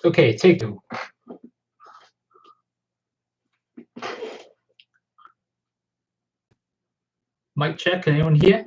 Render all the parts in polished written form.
Okay, take two. Mic check, can anyone hear?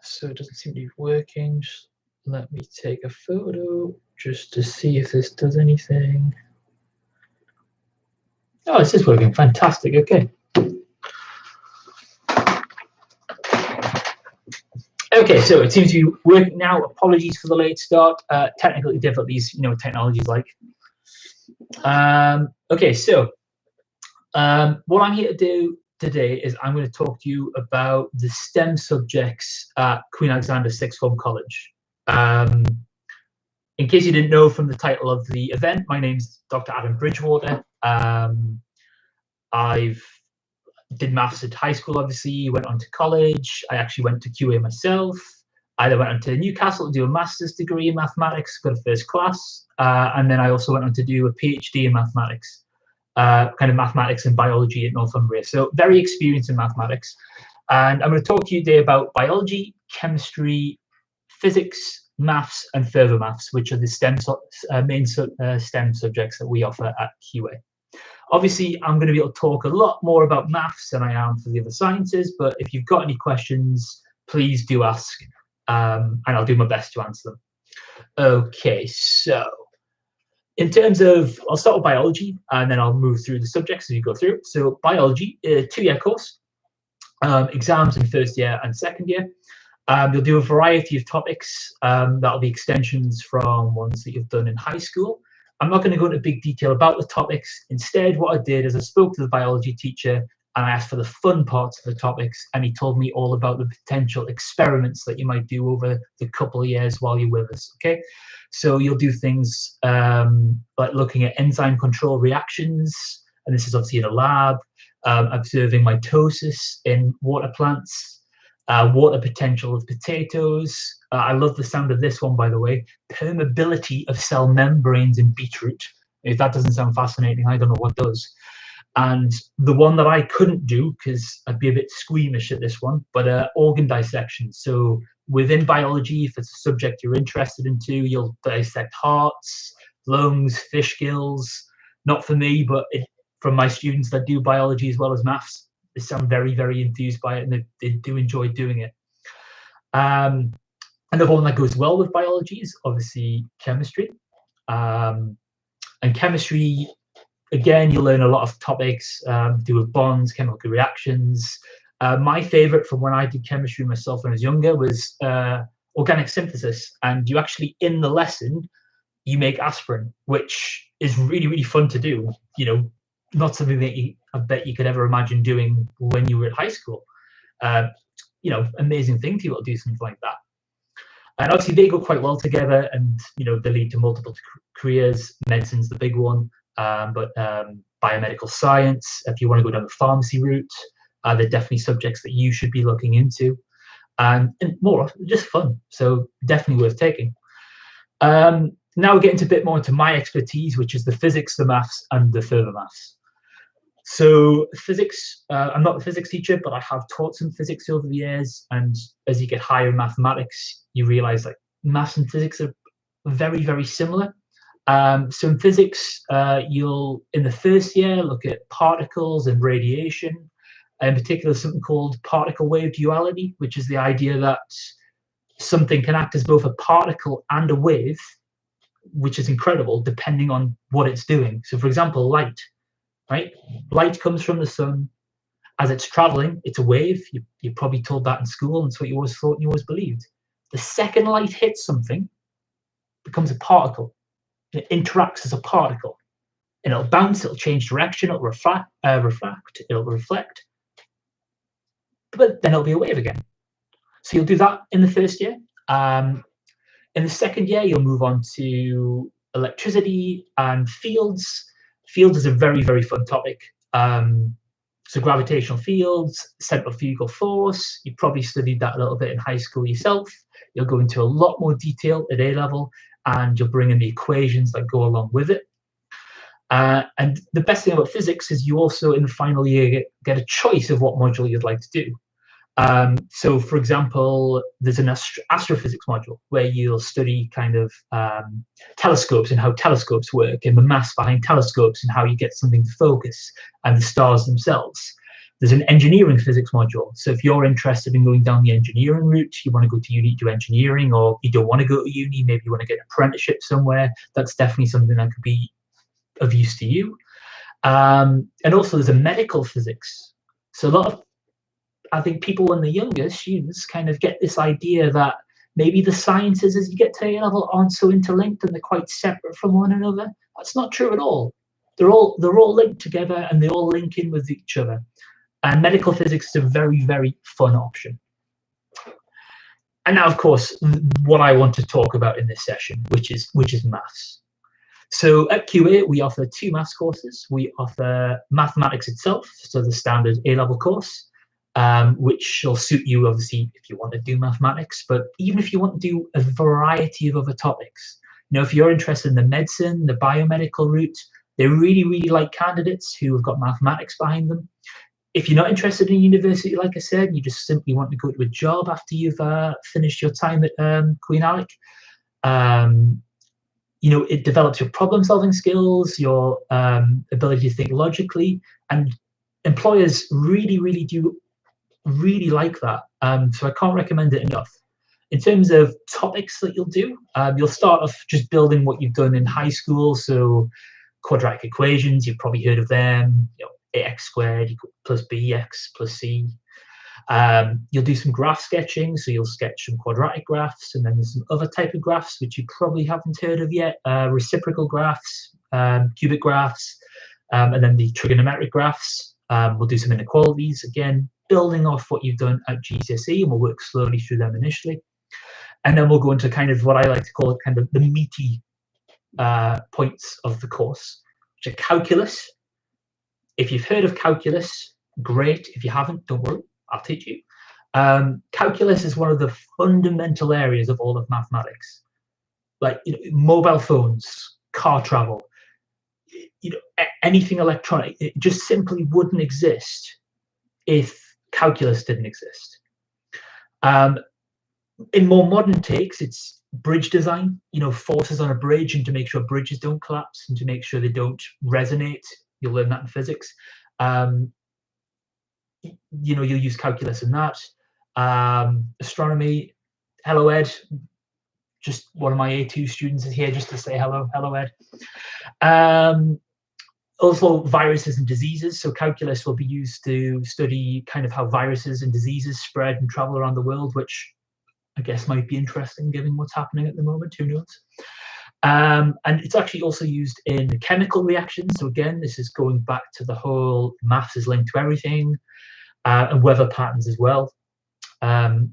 So it doesn't seem to be working. Just let me take a photo just to see if this does anything. Oh, this is working. Fantastic. Okay. Okay, so it seems to be working now. Apologies for the late start. Technical difficulties, technology's like. Okay, so what I'm here to do today is I'm going to talk to you about the STEM subjects at Queen Alexandra Sixth Form College. In case you didn't know from the title of the event, my name's Dr. Adam Bridgewater. I've did maths at high school, obviously, went on to college. I actually went to QA myself. I then went on to Newcastle to do a master's degree in mathematics, got a first class. And then I also went on to do a PhD in mathematics, kind of mathematics and biology at Northumbria. So very experienced in mathematics. And I'm going to talk to you today about biology, chemistry, physics, maths, and further maths, which are the main STEM subjects that we offer at QA. Obviously, I'm going to be able to talk a lot more about maths than I am for the other sciences, but if you've got any questions, please do ask, and I'll do my best to answer them. Okay, so in terms of, I'll start with biology, and then I'll move through the subjects as you go through. So biology, a 2-year course, exams in first year and second year. You'll do a variety of topics. That'll be extensions from ones that you've done in high school. I'm not going to go into big detail about the topics. Instead, what I did is I spoke to the biology teacher and I asked for the fun parts of the topics, and he told me all about the potential experiments that you might do over the couple of years while you're with us, okay? So you'll do things like looking at enzyme control reactions, and this is obviously in a lab, observing mitosis in water plants, water potential of potatoes. I love the sound of this one, by the way. Permeability of cell membranes in beetroot. If that doesn't sound fascinating, I don't know what does. And the one that I couldn't do, because I'd be a bit squeamish at this one, but organ dissection. So within biology, if it's a subject you're interested in, you'll dissect hearts, lungs, fish gills. Not for me, but from my students that do biology as well as maths, they sound very, very enthused by it, and they do enjoy doing it. Another one that goes well with biology is obviously chemistry. And chemistry, again, you'll learn a lot of topics to do with bonds, chemical reactions. My favorite from when I did chemistry myself when I was younger was organic synthesis. And you actually, in the lesson, you make aspirin, which is really, really fun to do. Not something that I bet you could ever imagine doing when you were at high school. Amazing thing to be able to do something like that. And obviously they go quite well together, and they lead to multiple careers. Medicine's the big one, but biomedical science, if you want to go down the pharmacy route, they're definitely subjects that you should be looking into, and more just fun. So definitely worth taking. Now we're getting a bit more into my expertise, which is the physics, the maths, and the further maths. So physics, I'm not a physics teacher, but I have taught some physics over the years. And as you get higher in mathematics, you realize like maths and physics are very, very similar. So in physics, you'll, in the first year, look at particles and radiation. In particular, something called particle wave duality, which is the idea that something can act as both a particle and a wave, which is incredible depending on what it's doing. So for example, light. Right? Light comes from the sun. As it's traveling, it's a wave. You're probably told that in school, and it's what you always thought and you always believed. The second light hits something, it becomes a particle. It interacts as a particle. And it'll bounce, it'll change direction, it'll refract, it'll reflect. but then it'll be a wave again. So you'll do that in the first year. In the second year, you'll move on to electricity and fields. Fields is a very, very fun topic. So gravitational fields, centrifugal force, you probably studied that a little bit in high school yourself. You'll go into a lot more detail at A level, and you'll bring in the equations that go along with it. And the best thing about physics is you also, in the final year, get a choice of what module you'd like to do. So, for example, there's an astrophysics module where you'll study kind of telescopes and how telescopes work and the maths behind telescopes and how you get something to focus and the stars themselves. There's an engineering physics module. So if you're interested in going down the engineering route, you want to go to uni to do engineering, or you don't want to go to uni, maybe you want to get an apprenticeship somewhere, that's definitely something that could be of use to you. And also there's a medical physics. So a lot of, I think people when they're younger, students kind of get this idea that maybe the sciences as you get to A level aren't so interlinked and they're quite separate from one another. That's not true at all. They're all linked together and they all link in with each other. And medical physics is a very, very fun option. And now, of course, what I want to talk about in this session, which is maths. So at QA, we offer 2 maths courses. We offer mathematics itself, so the standard A-level course, which will suit you, obviously, if you want to do mathematics, but even if you want to do a variety of other topics. You know, if you're interested in the medicine, the biomedical route, they really, really like candidates who have got mathematics behind them. If you're not interested in university, like I said, you just simply want to go to a job after you've finished your time at Queen Alec, you know, it develops your problem-solving skills, your ability to think logically, and employers really, really do really like that. So I can't recommend it enough. In terms of topics that you'll do, you'll start off just building what you've done in high school. So quadratic equations, you've probably heard of them. You know, ax squared plus bx plus c. You'll do some graph sketching, so you'll sketch some quadratic graphs, and then there's some other type of graphs which you probably haven't heard of yet, reciprocal graphs, cubic graphs, and then the trigonometric graphs. We'll do some inequalities, again, building off what you've done at GCSE, and we'll work slowly through them initially. And then we'll go into kind of what I like to call kind of the meaty points of the course, which are calculus. If you've heard of calculus, great. If you haven't, don't worry, I'll teach you. Calculus is one of the fundamental areas of all of mathematics. Like, you know, mobile phones, car travel, you know, anything electronic, it just simply wouldn't exist if calculus didn't exist. In more modern takes, it's bridge design, you know, forces on a bridge, and to make sure bridges don't collapse and to make sure they don't resonate. You'll learn that in physics. You know, you'll use calculus in that. Astronomy, hello Ed, just one of my A2 students is here just to say hello. Hello Ed. Also viruses and diseases, so calculus will be used to study kind of how viruses and diseases spread and travel around the world, which I guess might be interesting given what's happening at the moment, who knows. And it's actually also used in chemical reactions, so again, this is going back to the whole maths is linked to everything, and weather patterns as well.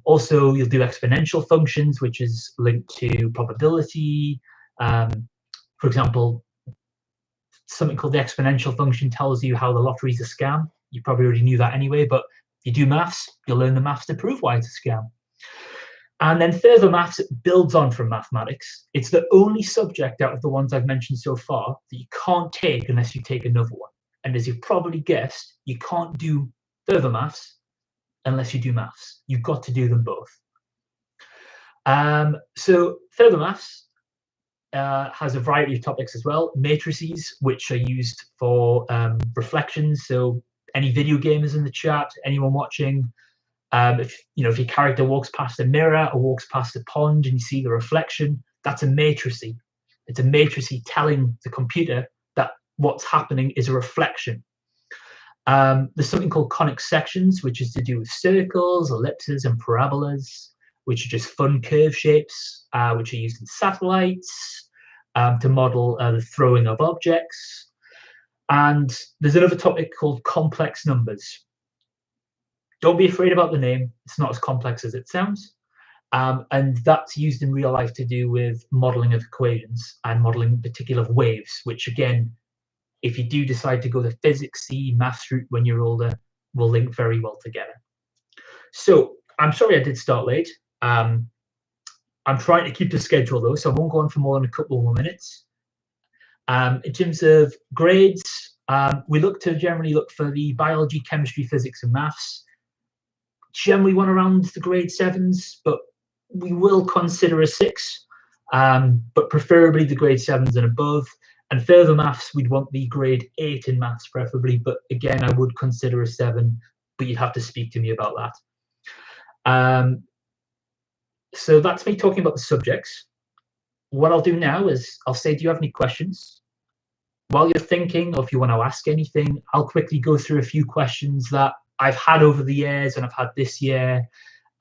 Also, you'll do exponential functions, which is linked to probability. For example, something called the exponential function tells you how the lottery is a scam. You probably already knew that anyway, but if you do maths, you'll learn the maths to prove why it's a scam. And then further maths builds on from mathematics. It's the only subject out of the ones I've mentioned so far that you can't take unless you take another one. And as you've probably guessed, you can't do further maths unless you do maths. You've got to do them both. So further maths has a variety of topics as well. Matrices, which are used for reflections. So any video gamers in the chat, anyone watching, if your character walks past a mirror or walks past a pond and you see the reflection, that's a matrice. It's a matrice telling the computer that what's happening is a reflection. There's something called conic sections, which is to do with circles, ellipses, and parabolas, which are just fun curve shapes, which are used in satellites to model the throwing of objects. And there's another topic called complex numbers. Don't be afraid about the name. It's not as complex as it sounds. And that's used in real life to do with modeling of equations and modeling in particular of waves, which again, if you do decide to go the physics-y maths route when you're older, will link very well together. So I'm sorry I did start late. I'm trying to keep the schedule though, so I won't go on for more than a couple more minutes. In terms of grades, we generally look for the biology, chemistry, physics, and maths. Generally one around the grade 7s, but we will consider a 6, but preferably the grade 7s and above. And further maths, we'd want the grade 8 in maths preferably, but again, I would consider a 7, but you'd have to speak to me about that. So that's me talking about the subjects. What I'll do now is I'll say, do you have any questions? While you're thinking, or if you want to ask anything, I'll quickly go through a few questions that I've had over the years and I've had this year,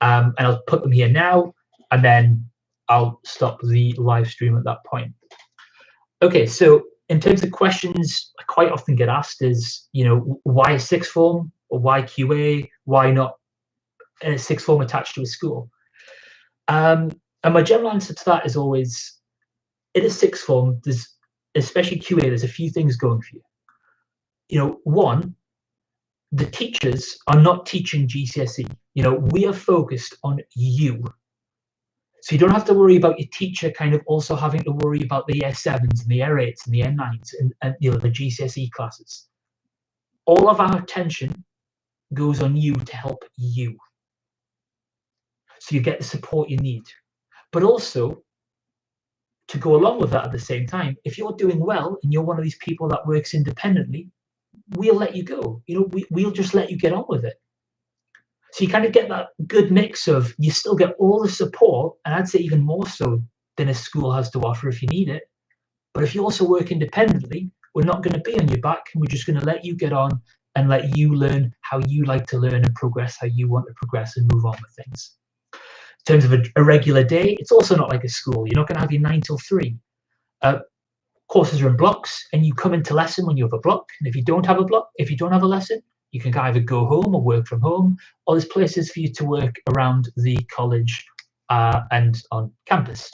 and I'll put them here now, and then I'll stop the live stream at that point. Okay, so in terms of questions I quite often get asked is, why a sixth form, or why QA, why not a sixth form attached to a school? And my general answer to that is always, in a sixth form, there's, especially QA, there's a few things going for you. One, the teachers are not teaching GCSE. We are focused on you. So you don't have to worry about your teacher kind of also having to worry about the year 7s and the year 8s and the year 9s and the GCSE classes. All of our attention goes on you to help you. So you get the support you need. But also, to go along with that at the same time, if you're doing well and you're one of these people that works independently, we'll let you go. We'll just let you get on with it. So you kind of get that good mix of, you still get all the support, and I'd say even more so than a school has to offer if you need it. But if you also work independently, we're not going to be on your back, and we're just going to let you get on and let you learn how you like to learn and progress how you want to progress and move on with things. In terms of a regular day, it's also not like a school. You're not going to have your 9 till 3. Courses are in blocks, and you come into lesson when you have a block. And if you don't have a lesson, you can either go home or work from home, or there's places for you to work around the college and on campus.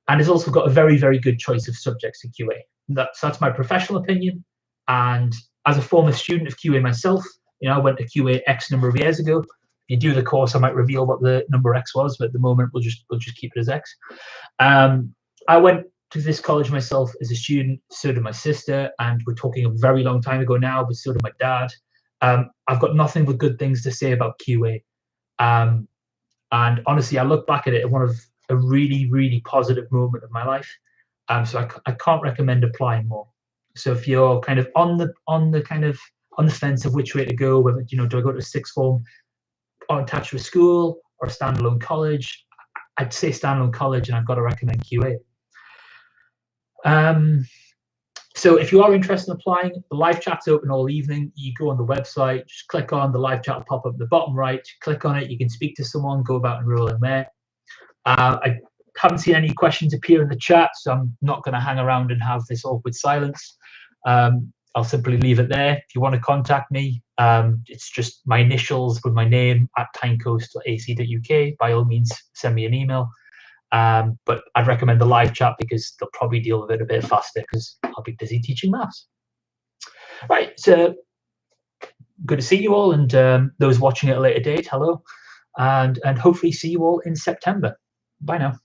And it's also got a very, very good choice of subjects in QA. That's my professional opinion. And as a former student of QA myself, I went to QA X number of years ago. If you do the course, I might reveal what the number X was, but at the moment we'll just keep it as X. I went to this college myself as a student, so did my sister, and we're talking a very long time ago now, but so did my dad. I've got nothing but good things to say about QA. And honestly, I look back at it as one of a really, really positive moment of my life. So I can't recommend applying more. So if you're kind of on the fence of which way to go, whether, do I go to a sixth form or attached to a school or a standalone college, I'd say standalone college, and I've got to recommend QA. So if you are interested in applying, the live chat's open all evening. You go on the website, just click on the live chat, pop up at the bottom right, click on it, you can speak to someone, go about enroll in there. I haven't seen any questions appear in the chat, so I'm not going to hang around and have this awkward silence. I'll simply leave it there. If you want to contact me, it's just my initials with my name at tynecoast.ac.uk. By all means, send me an email. But I'd recommend the live chat because they'll probably deal with it a bit faster because I'll be busy teaching maths. Right, so good to see you all, and those watching at a later date, hello, and hopefully see you all in September. Bye now.